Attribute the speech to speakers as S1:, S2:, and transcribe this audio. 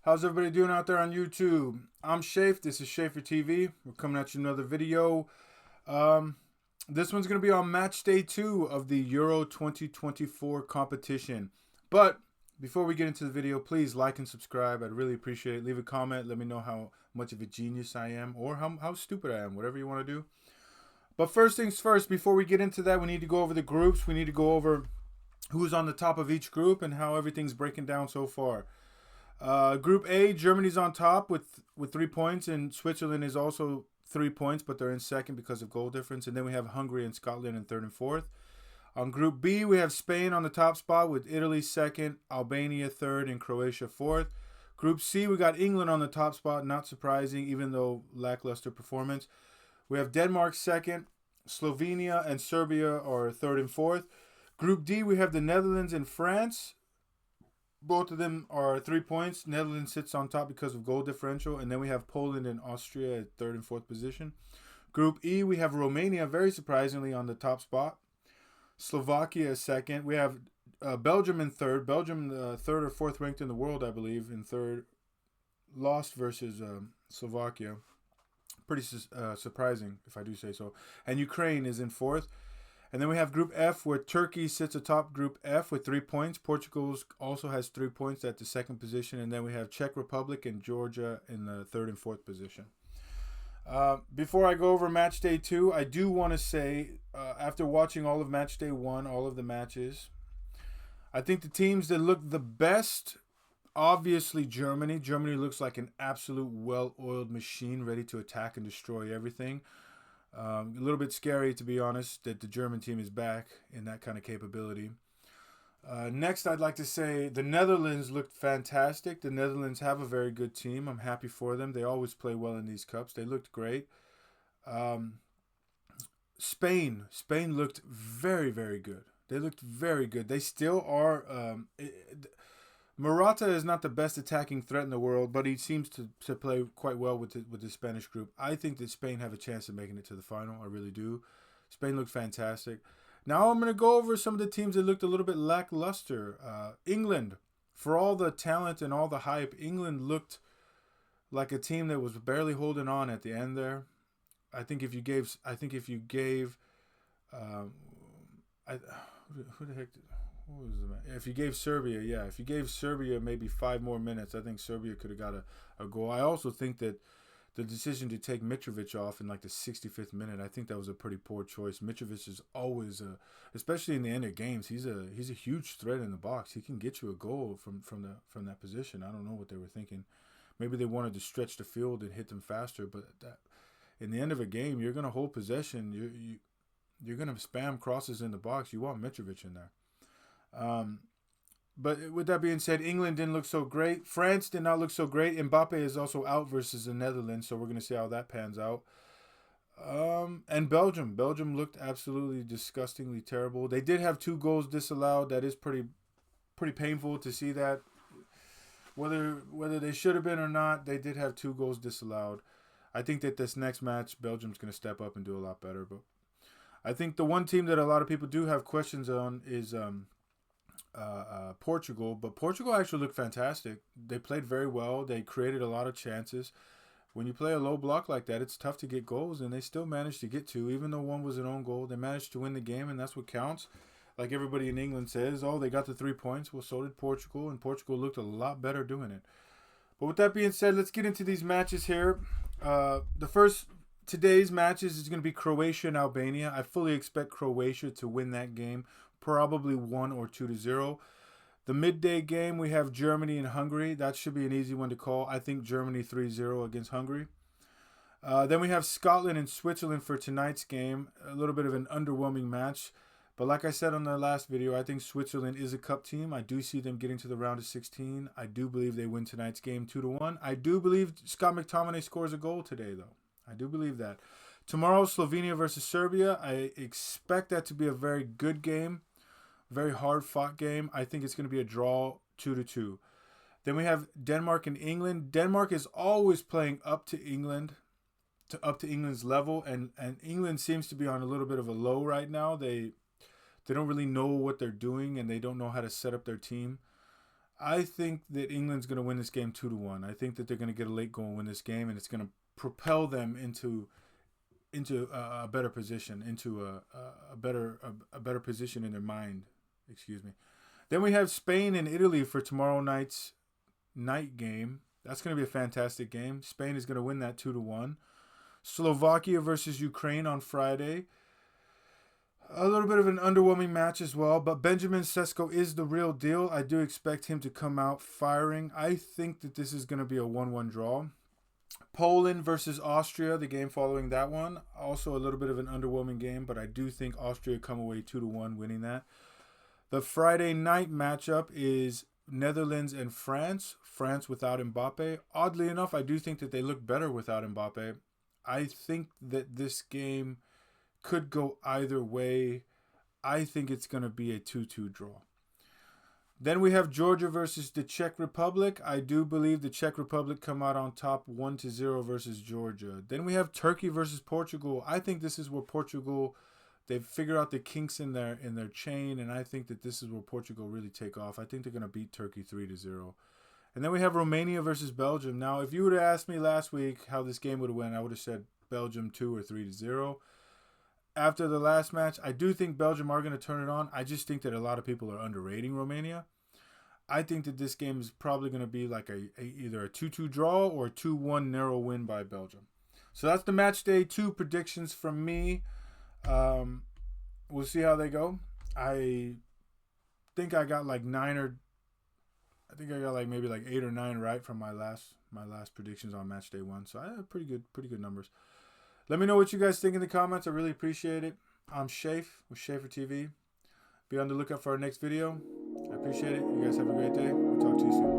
S1: How's everybody doing out there on YouTube? I'm Shafe. This is Schaefer TV. We're coming at you another video. Um, this one's going to be on match day 2 of the Euro 2024 competition. But before we get into the video, please like and subscribe. I'd really appreciate it. Leave a comment. Let me know how much of a genius I am or how stupid I am, whatever you want to do. But first things first, before we get into that, we need to go over the groups. We need to go over who's on the top of each group and how everything's breaking down so far. Group A, Germany's on top with 3 points, and Switzerland is also 3 points, but they're in second because of goal difference. And then we have Hungary and Scotland in third and fourth. On Group B, we have Spain on the top spot with Italy second, Albania third, and Croatia fourth. Group C, we got England on the top spot, not surprising, even though lackluster performance. We have Denmark second, Slovenia and Serbia are third and fourth. Group D, we have the Netherlands and France. Both of them are 3 points. Netherlands sits on top because of goal differential. And then we have Poland and Austria at third and fourth position. Group E, we have Romania, very surprisingly, on the top spot. Slovakia is second. We have Belgium in third. Belgium, third or fourth ranked in the world, I believe, in third. Lost versus Slovakia. Pretty surprising, if I do say so. And Ukraine is in fourth. And then we have Group F, where Turkey sits atop Group F with 3 points. Portugal also has 3 points at the second position. And then we have Czech Republic and Georgia in the third and fourth position. Before I go over match day 2, I do want to say, after watching all of match day 1, all of the matches, I think the teams that look the best, obviously Germany. Germany looks like an absolute well-oiled machine ready to attack and destroy everything. A little bit scary, to be honest, that the German team is back in that kind of capability. Next, I'd like to say the Netherlands looked fantastic. The Netherlands have a very good team. I'm happy for them. They always play well in these cups. They looked great. Spain looked very, very good. They looked very good. They still are. Morata is not the best attacking threat in the world, but he seems to play quite well with the Spanish group. I think that Spain have a chance of making it to the final. I really do. Spain looked fantastic. Now I'm going to go over some of the teams that looked a little bit lackluster. England, for all the talent and all the hype, England looked like a team that was barely holding on at the end there. I think if you gave, who the heck? What was the, if you gave Serbia maybe 5 more minutes, I think Serbia could have got a goal. I also think that the decision to take Mitrovic off in like the 65th minute, I think that was a pretty poor choice. Mitrovic is always, especially in the end of games, he's a huge threat in the box. He can get you a goal from that position. I don't know what they were thinking. Maybe they wanted to stretch the field and hit them faster, but in the end of a game, you're going to hold possession. You're going to spam crosses in the box. You want Mitrovic in there. But with that being said, England didn't look so great. France did not look so great. Mbappe is also out versus the Netherlands, so we're going to see how that pans out. And Belgium looked absolutely disgustingly terrible. They did have 2 goals disallowed. That is pretty painful to see that. Whether they should have been or not, they did have 2 goals disallowed. I think that this next match, Belgium's going to step up and do a lot better. But I think the one team that a lot of people do have questions on is Portugal, but Portugal actually looked fantastic. They played very well. They created a lot of chances. When you play a low block like that, it's tough to get goals, and they still managed to get 2, even though one was an own goal. They managed to win the game, and that's what counts. Like everybody in England says, oh, they got the 3 points. Well, so did Portugal, and Portugal looked a lot better doing it. But with that being said, let's get into these matches here. The first today's matches is going to be Croatia and Albania. I fully expect Croatia to win that game, probably 1 or 2-0. The midday game, we have Germany and Hungary. That should be an easy one to call. I think Germany 3-0 against Hungary. Then we have Scotland and Switzerland for tonight's game. A little bit of an underwhelming match. But like I said on the last video, I think Switzerland is a cup team. I do see them getting to the round of 16. I do believe they win tonight's game 2-1. I do believe Scott McTominay scores a goal today, though. I do believe that. Tomorrow, Slovenia versus Serbia. I expect that to be a very good game. Very hard-fought game. I think it's going to be a draw 2-2. Then we have Denmark and England. Denmark is always playing up to England, up to England's level, and England seems to be on a little bit of a low right now. The they don't really know what they're doing and they don't know how to set up their team. I think that England's going to win this game 2-1. I think that they're going to get a late goal and win this game, and it's going to propel them into a better position, into a better position in their mind. Excuse me. Then we have Spain and Italy for tomorrow night's night game. That's going to be a fantastic game. Spain is going to win that 2-1. Slovakia versus Ukraine on Friday. A little bit of an underwhelming match as well, but Benjamin Sesko is the real deal. I do expect him to come out firing. I think that this is going to be a 1-1 draw. Poland versus Austria, the game following that one. Also a little bit of an underwhelming game, but I do think Austria come away 2-1 winning that. The Friday night matchup is Netherlands and France. France without Mbappe. Oddly enough, I do think that they look better without Mbappe. I think that this game could go either way. I think it's going to be a 2-2 draw. Then we have Georgia versus the Czech Republic. I do believe the Czech Republic come out on top 1-0 versus Georgia. Then we have Turkey versus Portugal. I think this is where Portugal, they've figured out the kinks in their chain, and I think that this is where Portugal really take off. I think they're going to beat Turkey 3-0. And then we have Romania versus Belgium. Now, if you would have asked me last week how this game would have went, I would have said Belgium 2 or 3-0. After the last match, I do think Belgium are going to turn it on. I just think that a lot of people are underrating Romania. I think that this game is probably going to be like either a 2-2 draw or a 2-1 narrow win by Belgium. So that's the match day 2 predictions from me. We'll see how they go. I think I got like maybe like 8 or 9 right from my last predictions on match day 1. So I have pretty good numbers. Let me know what you guys think in the comments. I really appreciate it. I'm Shafe with Schaefer TV. Be on the lookout for our next video. I appreciate it. You guys have a great day. We'll talk to you soon.